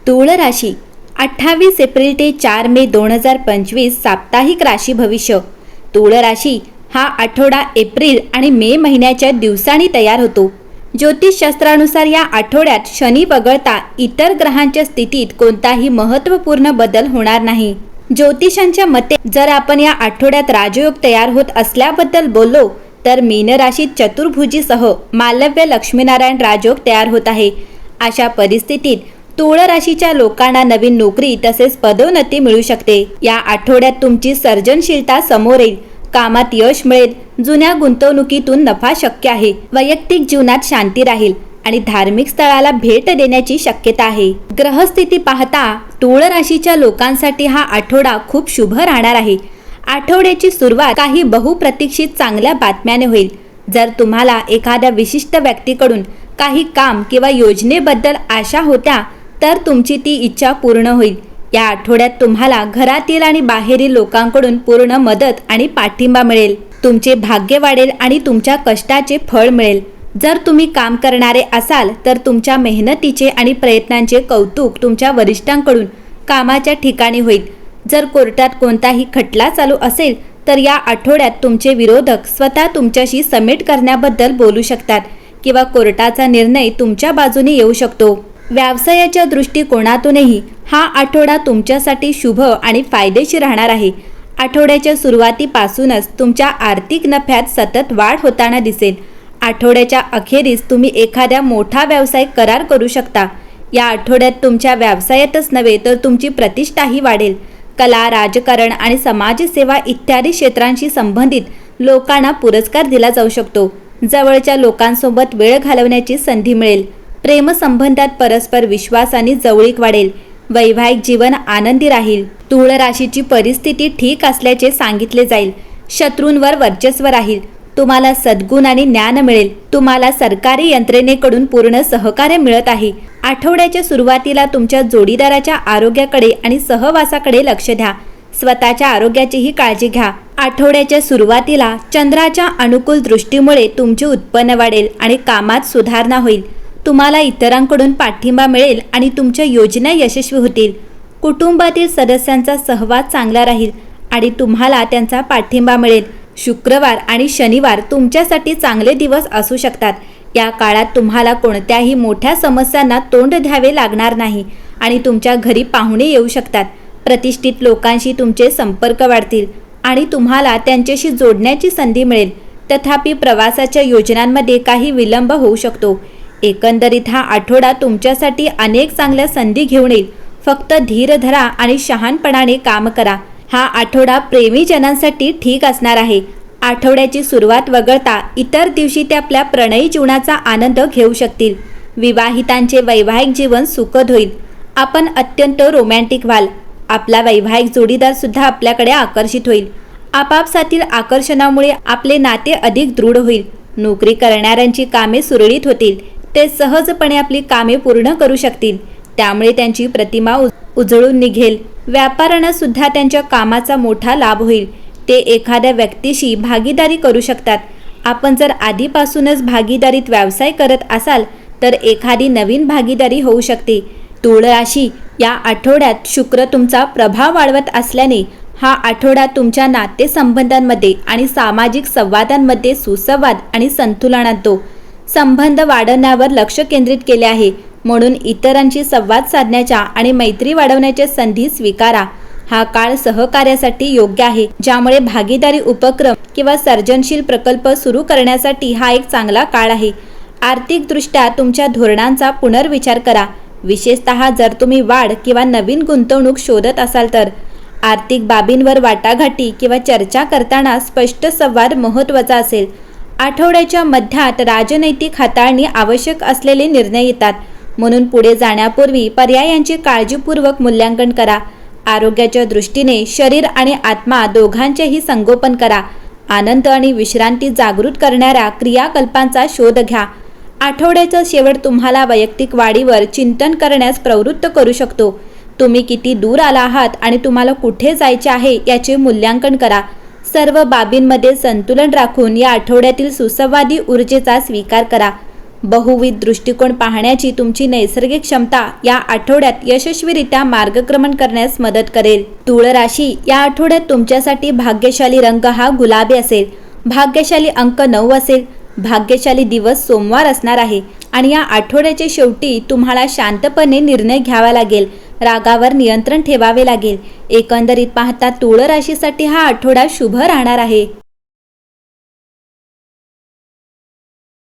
तूळ राशी 28 एप्रिल ते 4 मे 2025 साप्ताहिक राशी भविष्य। तूळ राशी हा आठवडा एप्रिल आणि मे महिन्याच्या दिवसांनी तयार होतो। ज्योतिषशास्त्रानुसार या आठवड्यात शनी वगळता इतर ग्रहांच्या स्थितीत कोणताही महत्त्वपूर्ण बदल होणार नाही। ज्योतिषांच्या मते जर आपण या आठवड्यात राजयोग तयार होत असल्याबद्दल बोललो तर मीन राशीत चतुर्भुजीसह मालव्य लक्ष्मीनारायण राजयोग तयार होत आहे। अशा परिस्थितीत तूळ राशीच्या लोकांना नवीन नोकरी तसेच पदोन्नती मिळू शकते। या आठवड्यात तुमची सर्जनशीलता समोर येईल, कामात यश मिळेल, जुन्या गुंतवणुकीतून नफा शक्य आहे, वैयक्तिक जीवनात शांती राहील आणि धार्मिक स्थळाला भेट देण्याची शक्यता आहे। ग्रहस्थिती पाहता तूळ राशीच्या लोकांसाठी हा आठवडा खूप शुभ राहणार आहे। आठवड्याची सुरुवात काही बहुप्रतीक्षित चांगल्या बातम्याने होईल। जर तुम्हाला एखाद्या विशिष्ट व्यक्तीकडून काही काम किंवा योजनेबद्दल आशा होत्या तर तुमची ती इच्छा पूर्ण होईल। या आठवड्यात तुम्हाला घरातील आणि बाहेरील लोकांकडून पूर्ण मदत आणि पाठिंबा मिळेल। तुमचे भाग्य वाढेल आणि तुमच्या कष्टाचे फळ मिळेल। जर तुम्ही काम करणारे असाल तर तुमच्या मेहनतीचे आणि प्रयत्नांचे कौतुक तुमच्या वरिष्ठांकडून कामाच्या ठिकाणी होईल। जर कोर्टात कोणताही खटला चालू असेल तर या आठवड्यात तुमचे विरोधक स्वतः तुमच्याशी समेट करण्याबद्दल बोलू शकतात किंवा कोर्टाचा निर्णय तुमच्या बाजूने येऊ शकतो। व्यवसायाच्या दृष्टिकोनातूनही हा आठवडा तुमच्यासाठी शुभ आणि फायदेशीर राहणार आहे। आठवड्याच्या सुरुवातीपासूनच तुमच्या आर्थिक नफ्यात सतत वाढ होताना दिसेल। आठवड्याच्या अखेरीस तुम्ही एखाद्या मोठा व्यावसायिक करार करू शकता। या आठवड्यात तुमच्या व्यवसायातच नव्हे तर तुमची प्रतिष्ठाही वाढेल। कला, राजकारण आणि समाजसेवा इत्यादी क्षेत्रांशी संबंधित लोकांना पुरस्कार दिला जाऊ शकतो। जवळच्या लोकांसोबत वेळ घालवण्याची संधी मिळेल। प्रेमसंबंधात परस्पर विश्वास आणि जवळीक वाढेल। वैवाहिक जीवन आनंदी राहील। तूळ राशीची परिस्थिती ठीक असल्याचे सांगितले जाईल। शत्रूंवर वर्चस्व राहील। तुम्हाला सद्गुण आणि ज्ञान मिळेल। तुम्हाला सरकारी यंत्रणेकडून पूर्ण सहकार्य मिळत आहे। आठवड्याच्या सुरुवातीला तुमच्या जोडीदाराच्या आरोग्याकडे आणि सहवासाकडे लक्ष द्या। स्वतःच्या आरोग्याचीही काळजी घ्या। आठवड्याच्या सुरुवातीला चंद्राच्या अनुकूल दृष्टीमुळे तुमचे उत्पन्न वाढेल आणि कामात सुधारणा होईल। तुम्हाला इतरांकडून पाठिंबा मिळेल आणि तुमच्या योजना यशस्वी होतील। कुटुंबातील सदस्यांचा सहवास चांगला राहील आणि तुम्हाला त्यांचा पाठिंबा मिळेल। शुक्रवार आणि शनिवार तुमच्यासाठी चांगले दिवस असू शकतात। या काळात तुम्हाला कोणत्याही मोठ्या समस्यांना तोंड द्यावे लागणार नाही आणि तुमच्या घरी पाहुणे येऊ शकतात। प्रतिष्ठित लोकांशी तुमचे संपर्क वाढतील आणि तुम्हाला त्यांच्याशी जोडण्याची संधी मिळेल। तथापि प्रवासाच्या योजनांमध्ये काही विलंब होऊ शकतो। एकंदरीत हा आठवडा तुमच्यासाठी अनेक चांगल्या संधी घेऊन येईल। फक्त धीर धरा आणि शहाणपणाने काम करा। हा आठवडा प्रेमीजनांसाठी ठीक असणार आहे। आठवड्याची सुरुवात वगळता इतर दिवशी ते आपल्या प्रणयी जीवनाचा आनंद घेऊ शकतील। विवाहितांचे वैवाहिक जीवन सुखद होईल। आपण अत्यंत रोमॅन्टिक व्हाल। आपला वैवाहिक जोडीदार सुद्धा आपल्याकडे आकर्षित होईल। आपापसातील आकर्षणामुळे आपले नाते अधिक दृढ होईल। नोकरी करणाऱ्यांची कामे सुरळीत होतील। ते सहजपणे आपली कामे पूर्ण करू शकतील, त्यामुळे त्यांची प्रतिमा उजळून निघेल। व्यापाऱ्यांना सुद्धा त्यांच्या कामाचा मोठा लाभ होईल। ते एखाद्या व्यक्तीशी भागीदारी करू शकतात। आपण जर आधीपासूनच भागीदारीत व्यवसाय करत असाल तर एखादी नवीन भागीदारी होऊ शकते। तूळ राशी या आठवड्यात शुक्र तुमचा प्रभाव वाढवत असल्याने हा आठवडा तुमच्या नातेसंबंधांमध्ये आणि सामाजिक संवादांमध्ये सुसंवाद आणि संतुलन आणतो। संबंध वाढवण्यावर लक्ष केंद्रित केले आहे, म्हणून इतरांशी संवाद साधण्याच्या आणि मैत्री वाढवण्याच्या संधी स्वीकारा। हा काळ सहकार्यासाठी योग्य आहे, ज्यामुळे भागीदारी उपक्रम किंवा सर्जनशील प्रकल्प सुरू करण्यासाठी हा एक चांगला काळ आहे। आर्थिकदृष्ट्या तुमच्या धोरणांचा पुनर्विचार करा, विशेषतः जर तुम्ही वाढ किंवा नवीन गुंतवणूक शोधत असाल तर। आर्थिक बाबींवर वाटाघाटी किंवा चर्चा करताना स्पष्ट संवाद महत्त्वाचा असेल। आठवड्याच्या मध्यात राजनैतिक हाताळणी आवश्यक असलेले निर्णय येतात, म्हणून पुढे जाण्यापूर्वी पर्यायांचे काळजीपूर्वक मूल्यांकन करा। आरोग्याच्या दृष्टीने शरीर आणि आत्मा दोघांचेही संगोपन करा। आनंद आणि विश्रांती जागृत करणाऱ्या क्रियाकल्पांचा शोध घ्या। आठवड्याचा शेवट तुम्हाला वैयक्तिक वाढीवर चिंतन करण्यास प्रवृत्त करू शकतो। तुम्ही किती दूर आला आहात आणि तुम्हाला कुठे जायचे आहे याचे मूल्यांकन करा। सर्व बाबींमध्ये संतुलन राखून या आठवड्यातील सुसंवादी ऊर्जेचा स्वीकार करा। बहुविध दृष्टिकोन पाहण्याची तुमची नैसर्गिक क्षमता या आठवड्यात यशस्वीरित्या मार्गक्रमण करण्यास मदत करेल। तुळ राशी, या आठवड्यात तुमच्यासाठी भाग्यशाली रंग हा गुलाबी असेल, भाग्यशाली अंक 9 असेल, भाग्यशाली दिवस सोमवार असणार आहे आणि या आठवड्याच्या शेवटी तुम्हाला शांतपणे निर्णय घ्यावा लागेल, रागावर नियंत्रण ठेवावे लागेल। एकंदरीत पाहता तुळ राशीसाठी हा आठवडा शुभ राहणार आहे।